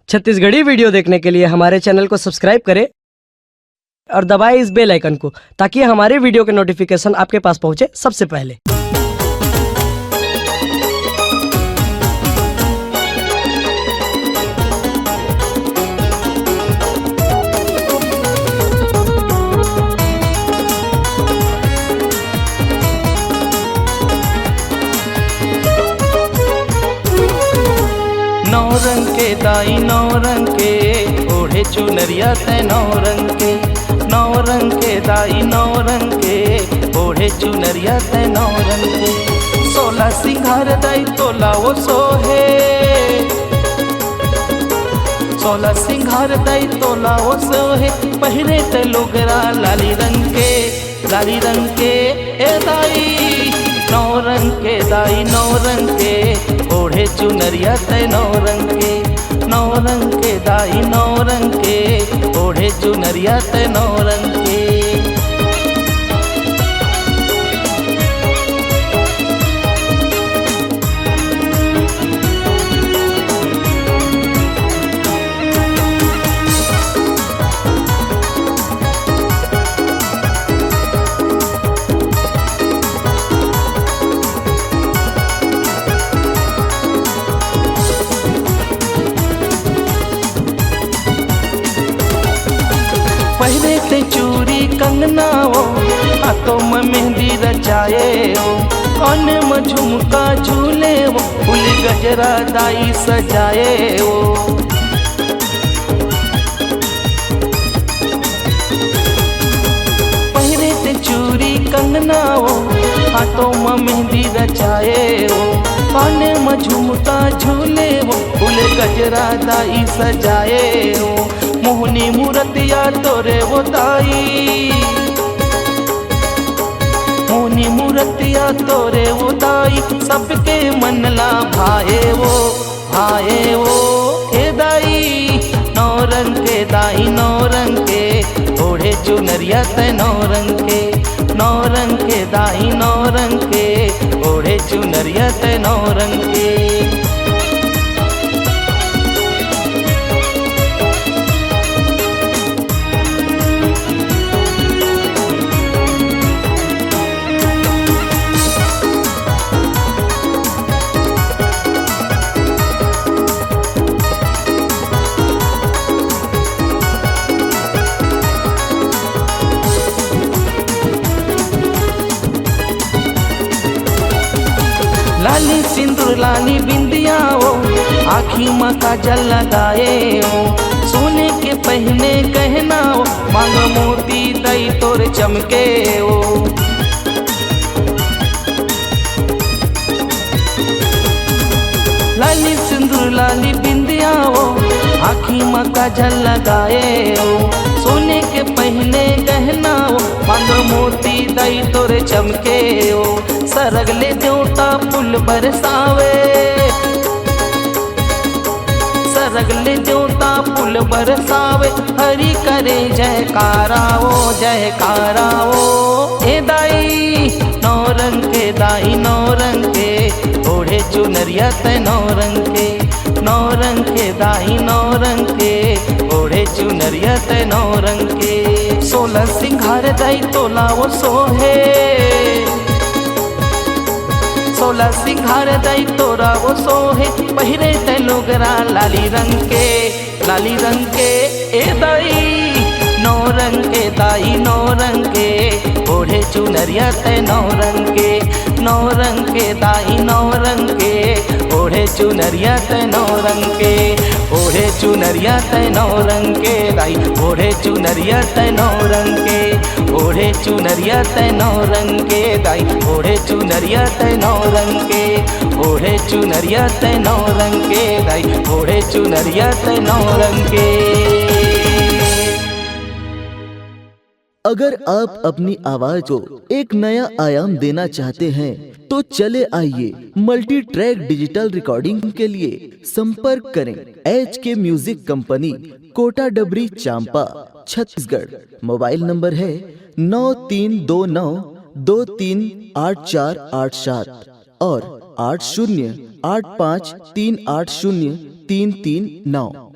Chhattisgarhi video देखने के लिए हमारे चैनल को सब्सक्राइब करें और दबाएं इस बेल आइकन को ताकि हमारे वीडियो के नोटिफिकेशन आपके पास पहुंचे सबसे पहले। नौ रंग के दाई नौ रंग के ओढ़े चुनरिया तै नौ रंग के, नौ रंग के दाई नौ रंग के ओढ़े चुनरिया तै नौ रंग के। 16 सिंगार दाई तोला वो सोहे, 16 सिंगार दाई तोला वो सोहे। पहिरे ते लोगरा लाली रंग के, लाली रंग के ए दाई। नौ रंग के दाई नौ रंग के ओढ़े चुनरिया तै नौ रंग के, नौ रंग के दाई नौ रंग के ओढ़े चुनरिया तै नौ रंग के। पहले ते चूड़ी कंगना वो हाथों में मेहंदी रचाए वो, कान में झुमका झूले वो, फूल गजरा दाई सजाए वो। पहले ते चूड़ी कंगना वो हाथों में मेहंदी रचाए वो, कान में झुमका झूले वो, फूल गजरा दाई सजाए वो। मोहनी मूर्तिया तोरे वो दाई, मोहनी मूर्तिया तोरे वो दाई। सबके मन ला भाए वो, भाए वो ए दाई। नौ रंग के दाई नौ रंग के ओढ़े चुनरिया तै नौ रंग के, नौ रंग के दाई नौ रंग के ओढ़े चुनरिया तै नौ रंग के। लाली सिंदूर लाली बिंदिया वो, आँखी में काजल लगाए वो, सोने के पहने गहना वो, मांग मोती दई तोर चमके वो। लाली सिंदूर लाली बिंदिया वो, आँखी में काजल लगाए वो, सोने के पहने गहना वो, मांग मोती दई तोर चमके वो। सरगले देवता फूल बरसावे, सरगले देवता फूल बरसावे। हरि करे जयकारा वो, जयकारा वो ए दाई। नौ रंग के दाई नौ रंग के ओढ़े चुनरिया तै नौ रंग के, नौ रंग के दाई नौ रंग के ओढ़े चुनरिया तै नौ रंग के। 16 सिंगार दाई तोला वो सोहे, 16 सिंगार दाई तोरा वो सोहे। पहिरे ते लोगरा लाली रंग के, लाली रंग के ए दाई। नौ रंग के दाई नौ रंग के ओढ़े चुनरिया तै नौ रंग के, नौ रंग के दाई नौ रंग के ओढ़े चुनरिया तै नौ रंग के, ओढ़े चुनरिया तै नौ रंग के दाई, ओढ़े चुनरिया तै नौ रंग के, ओढ़े चुनरिया तै नौ रंग के दाई, ओढ़े चुनरिया तै नौ रंग के, ओढ़े चुनरिया तै नौ रंग के दाई, ओढ़े चुनरिया तै नौ रंग के। अगर आप अपनी आवाज को एक नया आयाम देना चाहते हैं तो चले आइए मल्टी ट्रैक डिजिटल रिकॉर्डिंग के लिए संपर्क करें HK म्यूजिक कंपनी, कोटा डबरी, चांपा, छत्तीसगढ़। मोबाइल नंबर है 9329238487 और 8085380339।